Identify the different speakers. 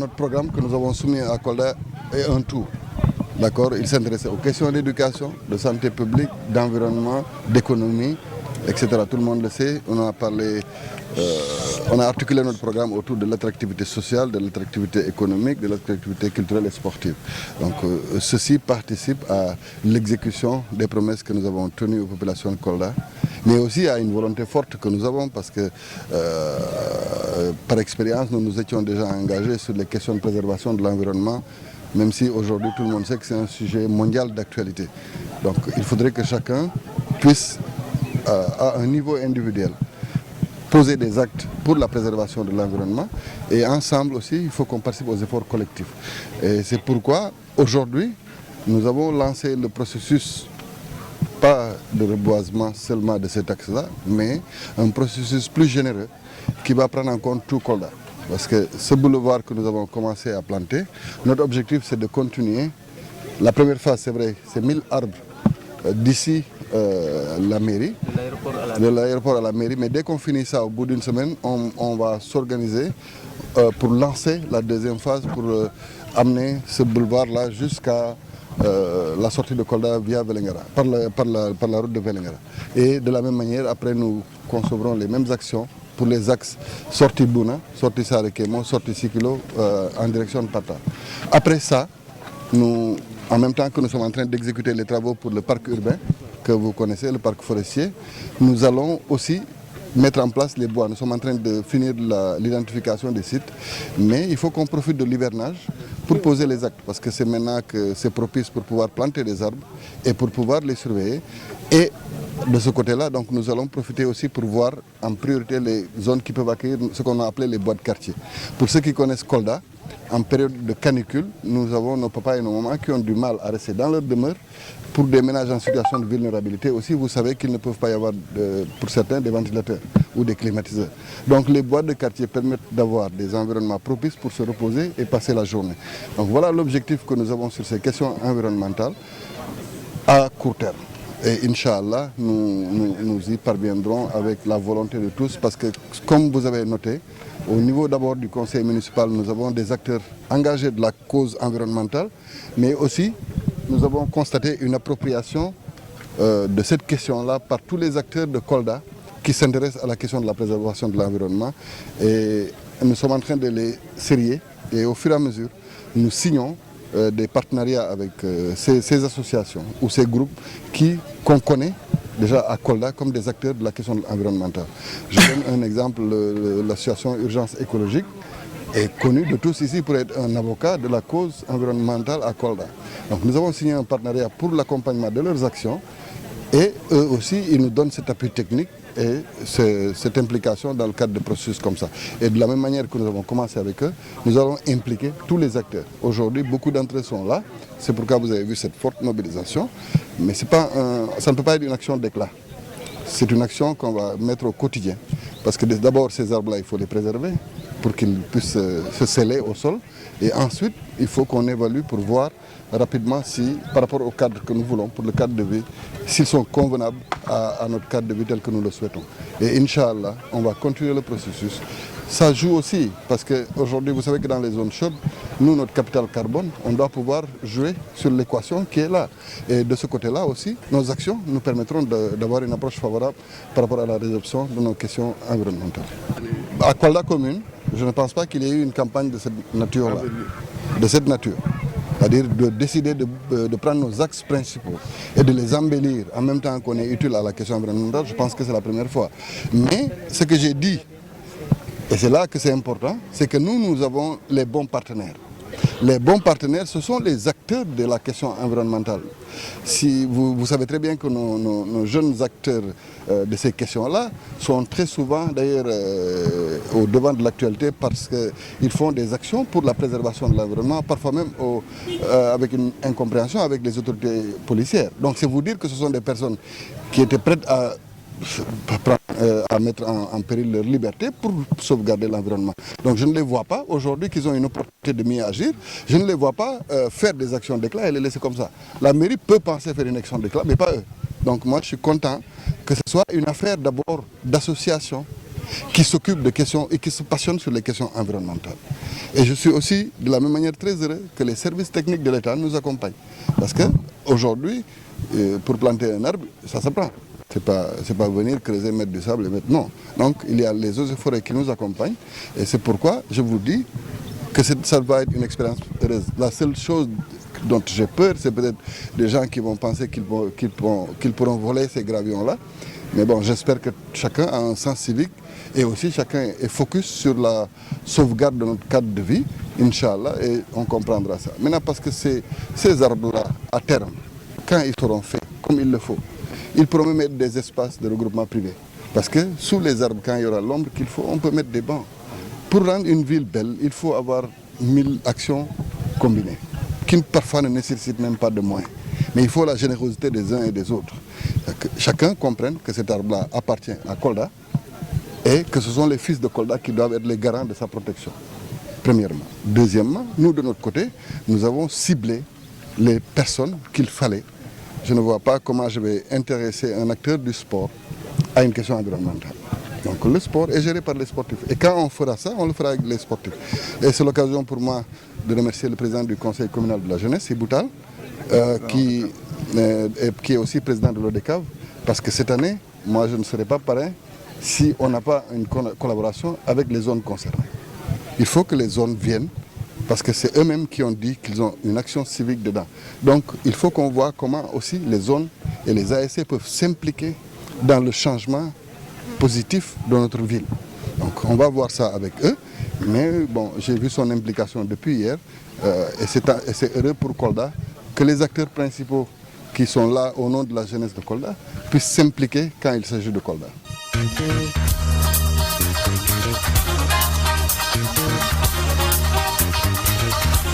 Speaker 1: notre programme que nous avons soumis à Kolda est un tout. D'accord, il s'intéresse aux questions d'éducation, de santé publique, d'environnement, d'économie, etc. Tout le monde le sait. On a parlé, on a articulé notre programme autour de l'attractivité sociale, de l'attractivité économique, de l'attractivité culturelle et sportive. Donc ceci participe à l'exécution des promesses que nous avons tenues aux populations de Kolda, mais aussi à une volonté forte que nous avons parce que par expérience, nous nous étions déjà engagés sur les questions de préservation de l'environnement, même si aujourd'hui tout le monde sait que c'est un sujet mondial d'actualité. Donc il faudrait que chacun puisse, à un niveau individuel, poser des actes pour la préservation de l'environnement et ensemble aussi, il faut qu'on participe aux efforts collectifs. Et c'est pourquoi aujourd'hui, nous avons lancé le processus, pas de reboisement seulement de cet axe-là, mais un processus plus généreux qui va prendre en compte tout Kolda. Parce que ce boulevard que nous avons commencé à planter, notre objectif c'est de continuer. La première phase, c'est vrai, c'est 1000 arbres d'ici la mairie, de l'aéroport à la mairie. Mais dès qu'on finit ça, au bout d'une semaine, on va s'organiser pour lancer la deuxième phase, pour amener ce boulevard-là jusqu'à la sortie de Kolda via Vélingara, par la route de Vélingara. Et de la même manière, après, nous concevrons les mêmes actions pour les axes sortie Bouna, sortie Sarekemo, sortie Sikilo en direction de Pata. Après ça, nous, en même temps que nous sommes en train d'exécuter les travaux pour le parc urbain, que vous connaissez, le parc forestier, nous allons aussi mettre en place les bois. Nous sommes en train de finir l'identification des sites, mais il faut qu'on profite de l'hivernage pour poser les actes, parce que c'est maintenant que c'est propice pour pouvoir planter des arbres et pour pouvoir les surveiller. Et de ce côté-là, donc nous allons profiter aussi pour voir en priorité les zones qui peuvent accueillir ce qu'on a appelé les bois de quartier. Pour ceux qui connaissent Kolda, en période de canicule, nous avons nos papas et nos mamans qui ont du mal à rester dans leur demeure. Pour des ménages en situation de vulnérabilité aussi, vous savez qu'il ne peut pas y avoir, pour certains, des ventilateurs ou des climatiseurs. Donc les bois de quartier permettent d'avoir des environnements propices pour se reposer et passer la journée. Donc voilà l'objectif que nous avons sur ces questions environnementales à court terme. Et Inch'Allah, nous y parviendrons avec la volonté de tous parce que, comme vous avez noté, au niveau d'abord du conseil municipal, nous avons des acteurs engagés de la cause environnementale, mais aussi nous avons constaté une appropriation de cette question-là par tous les acteurs de Kolda qui s'intéressent à la question de la préservation de l'environnement. Et nous sommes en train de les sérier et au fur et à mesure, nous signons des partenariats avec ces associations ou ces groupes qu'on connaît déjà à Kolda comme des acteurs de la question environnementale. Je donne un exemple, l'association Urgence écologique est connue de tous ici pour être un avocat de la cause environnementale à Kolda. Donc nous avons signé un partenariat pour l'accompagnement de leurs actions et eux aussi ils nous donnent cet appui technique et cette implication dans le cadre de processus comme ça. Et de la même manière que nous avons commencé avec eux, nous allons impliquer tous les acteurs. Aujourd'hui, beaucoup d'entre eux sont là, c'est pourquoi vous avez vu cette forte mobilisation, mais ça ne peut pas être une action d'éclat. C'est une action qu'on va mettre au quotidien. Parce que d'abord, ces arbres-là, il faut les préserver pour qu'ils puissent se sceller au sol. Et ensuite, il faut qu'on évalue pour voir rapidement si, par rapport au cadre que nous voulons, pour le cadre de vie, s'ils sont convenables à notre cadre de vie tel que nous le souhaitons. Et Inch'Allah, on va continuer le processus. Ça joue aussi, parce qu'aujourd'hui, vous savez que dans les zones chaudes, nous, notre capital carbone, on doit pouvoir jouer sur l'équation qui est là. Et de ce côté-là aussi, nos actions nous permettront d'avoir une approche favorable par rapport à la résolution de nos questions environnementales. À Kolda commune, je ne pense pas qu'il y ait eu une campagne de cette nature-là, c'est-à-dire de décider de prendre nos axes principaux et de les embellir en même temps qu'on est utile à la question environnementale. Je pense que c'est la première fois. Mais ce que j'ai dit, et c'est là que c'est important, c'est que nous avons les bons partenaires. Les bons partenaires, ce sont les acteurs de la question environnementale. Si vous savez très bien que nos jeunes acteurs de ces questions-là sont très souvent d'ailleurs au devant de l'actualité parce qu'ils font des actions pour la préservation de l'environnement, parfois même avec une incompréhension avec les autorités policières. Donc c'est vous dire que ce sont des personnes qui étaient prêtes à mettre en péril leur liberté pour sauvegarder l'environnement. Donc je ne les vois pas aujourd'hui qu'ils ont une opportunité de mieux agir. Je ne les vois pas faire des actions d'éclat et les laisser comme ça. La mairie peut penser faire une action d'éclat, mais pas eux. Donc moi je suis content que ce soit une affaire d'abord d'association qui s'occupent de questions et qui se passionnent sur les questions environnementales. Et je suis aussi de la même manière très heureux que les services techniques de l'État nous accompagnent. Parce qu'aujourd'hui, pour planter un arbre, ça s'apprend. C'est pas venir creuser, mettre du sable et mettre... Non. Donc il y a les eaux et forêts qui nous accompagnent. Et c'est pourquoi je vous dis que ça va être une expérience heureuse. La seule chose dont j'ai peur, c'est peut-être des gens qui vont penser qu'ils pourront voler ces gravillons-là. Mais bon, j'espère que chacun a un sens civique et aussi chacun est focus sur la sauvegarde de notre cadre de vie, Inch'Allah, et on comprendra ça. Maintenant, parce que ces arbres-là, à terme, quand ils seront faits comme il le faut, ils pourront même mettre des espaces de regroupement privé. Parce que sous les arbres, quand il y aura l'ombre qu'il faut, on peut mettre des bancs. Pour rendre une ville belle, il faut avoir 1000 actions combinées, qui parfois ne nécessitent même pas de moyens. Mais il faut la générosité des uns et des autres. Que chacun comprenne que cet arbre-là appartient à Kolda et que ce sont les fils de Kolda qui doivent être les garants de sa protection, premièrement. Deuxièmement, nous de notre côté, nous avons ciblé les personnes qu'il fallait. Je ne vois pas comment je vais intéresser un acteur du sport à une question environnementale. Donc le sport est géré par les sportifs. Et quand on fera ça, on le fera avec les sportifs. Et c'est l'occasion pour moi de remercier le président du conseil communal de la jeunesse, Iboutal, qui est aussi président de l'ODECAV, parce que cette année, moi je ne serai pas parrain si on n'a pas une collaboration avec les zones concernées. Il faut que les zones viennent, parce que c'est eux-mêmes qui ont dit qu'ils ont une action civique dedans. Donc il faut qu'on voit comment aussi les zones et les ASC peuvent s'impliquer dans le changement positif de notre ville. Donc on va voir ça avec eux, mais bon, j'ai vu son implication depuis hier, et c'est heureux pour Kolda que les acteurs principaux qui sont là au nom de la jeunesse de Kolda puissent s'impliquer quand il s'agit de Kolda.